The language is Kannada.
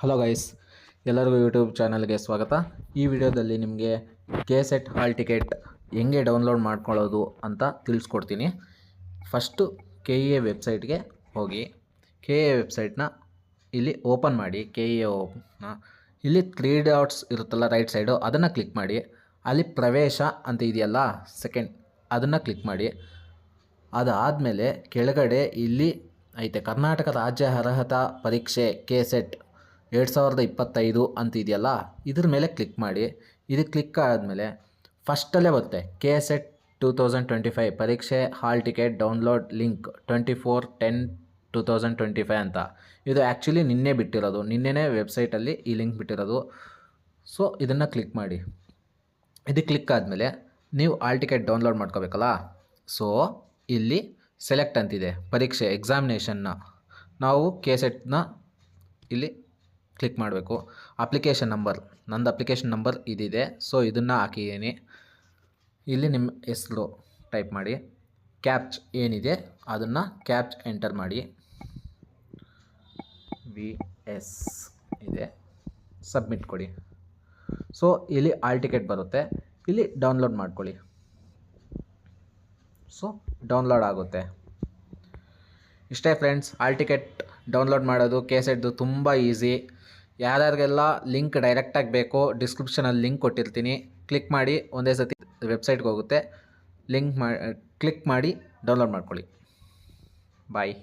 ಹಲೋ ಗೈಸ್, ಎಲ್ಲರಿಗೂ ಯೂಟ್ಯೂಬ್ ಚಾನಲ್ಗೆ ಸ್ವಾಗತ. ಈ ವಿಡಿಯೋದಲ್ಲಿ ನಿಮಗೆ KSET ಹಾಲ್ ಟಿಕೆಟ್ ಹೆಂಗೆ ಡೌನ್ಲೋಡ್ ಮಾಡ್ಕೊಳ್ಳೋದು ಅಂತ ತಿಳಿಸ್ಕೊಡ್ತೀನಿ. ಫಸ್ಟು KEA ವೆಬ್ಸೈಟ್ಗೆ ಹೋಗಿ KEA ವೆಬ್ಸೈಟ್ನ ಇಲ್ಲಿ ಓಪನ್ ಮಾಡಿ. KEA ಇಲ್ಲಿ 3 ಡಾಟ್ಸ್ ಇರುತ್ತಲ್ಲ ರೈಟ್ ಸೈಡು, ಅದನ್ನು ಕ್ಲಿಕ್ ಮಾಡಿ. ಅಲ್ಲಿ ಪ್ರವೇಶ ಅಂತ ಇದೆಯಲ್ಲ ಸೆಕೆಂಡ್, ಅದನ್ನು ಕ್ಲಿಕ್ ಮಾಡಿ. ಅದಾದಮೇಲೆ ಕೆಳಗಡೆ ಇಲ್ಲಿ ಐತೆ ಕರ್ನಾಟಕ ರಾಜ್ಯ ಅರ್ಹತಾ ಪರೀಕ್ಷೆ KSET 2025 ಅಂತ ಇದೆಯಲ್ಲ, ಇದ್ರ ಮೇಲೆ ಕ್ಲಿಕ್ ಮಾಡಿ. ಇದು ಕ್ಲಿಕ್ ಆದಮೇಲೆ ಫಸ್ಟಲ್ಲೇ ಬರುತ್ತೆ KSET 2025 ಪರೀಕ್ಷೆ ಹಾಲ್ ಟಿಕೆಟ್ ಡೌನ್ಲೋಡ್ ಲಿಂಕ್ 24/10/2025 ಅಂತ. ಇದು ಆ್ಯಕ್ಚುಲಿ ನಿನ್ನೆ ಬಿಟ್ಟಿರೋದು, ನಿನ್ನೆನೇ ವೆಬ್ಸೈಟಲ್ಲಿ ಈ ಲಿಂಕ್ ಬಿಟ್ಟಿರೋದು. ಸೊ ಇದನ್ನು ಕ್ಲಿಕ್ ಮಾಡಿ. ಇದು ಕ್ಲಿಕ್ ಆದಮೇಲೆ ನೀವು ಹಾಲ್ ಟಿಕೆಟ್ ಡೌನ್ಲೋಡ್ ಮಾಡ್ಕೋಬೇಕಲ್ಲ. ಸೊ ಇಲ್ಲಿ ಸೆಲೆಕ್ಟ್ ಅಂತಿದೆ, ಪರೀಕ್ಷೆ ಎಕ್ಸಾಮಿನೇಷನ್ನ ನಾವು KSETನ ಇಲ್ಲಿ ಕ್ಲಿಕ್ ಮಾಡಬೇಕು. ಅಪ್ಲಿಕೇಶನ್ ನಂಬರ್, ನಂದು ಅಪ್ಲಿಕೇಶನ್ ನಂಬರ್ ಇದಿದೆ. ಸೊ ಇದನ್ನು ಹಾಕಿದ್ದೀನಿ. ಇಲ್ಲಿ ನಿಮ್ಮ ಹೆಸರು ಟೈಪ್ ಮಾಡಿ. ಕ್ಯಾಪ್ಚ್ ಏನಿದೆ ಅದನ್ನು ಕ್ಯಾಪ್ಚ್ ಎಂಟರ್ ಮಾಡಿ. VS ಇದೆ, ಸಬ್ಮಿಟ್ ಕೊಡಿ. ಸೊ ಇಲ್ಲಿ ಹಾಲ್ ಟಿಕೆಟ್ ಬರುತ್ತೆ, ಇಲ್ಲಿ ಡೌನ್ಲೋಡ್ ಮಾಡ್ಕೊಳ್ಳಿ. ಸೊ ಡೌನ್ಲೋಡ್ ಆಗುತ್ತೆ. ಇಷ್ಟೇ ಫ್ರೆಂಡ್ಸ್, ಹಾಲ್ ಟಿಕೆಟ್ ಡೌನ್ಲೋಡ್ ಮಾಡೋದು KSETದು ತುಂಬ ಈಸಿ. ಯಾರ್ಯಾರಿಗೆಲ್ಲ ಲಿಂಕ್ ಡೈರೆಕ್ಟಾಗಿ ಬೇಕೋ ಡಿಸ್ಕ್ರಿಪ್ಷನಲ್ಲಿ ಲಿಂಕ್ ಕೊಟ್ಟಿರ್ತೀನಿ, ಕ್ಲಿಕ್ ಮಾಡಿ. ಒಂದೇ ಸತಿ ವೆಬ್ಸೈಟ್ಗೆ ಹೋಗುತ್ತೆ, ಕ್ಲಿಕ್ ಮಾಡಿ ಡೌನ್ಲೋಡ್ ಮಾಡ್ಕೊಳ್ಳಿ. ಬಾಯ್.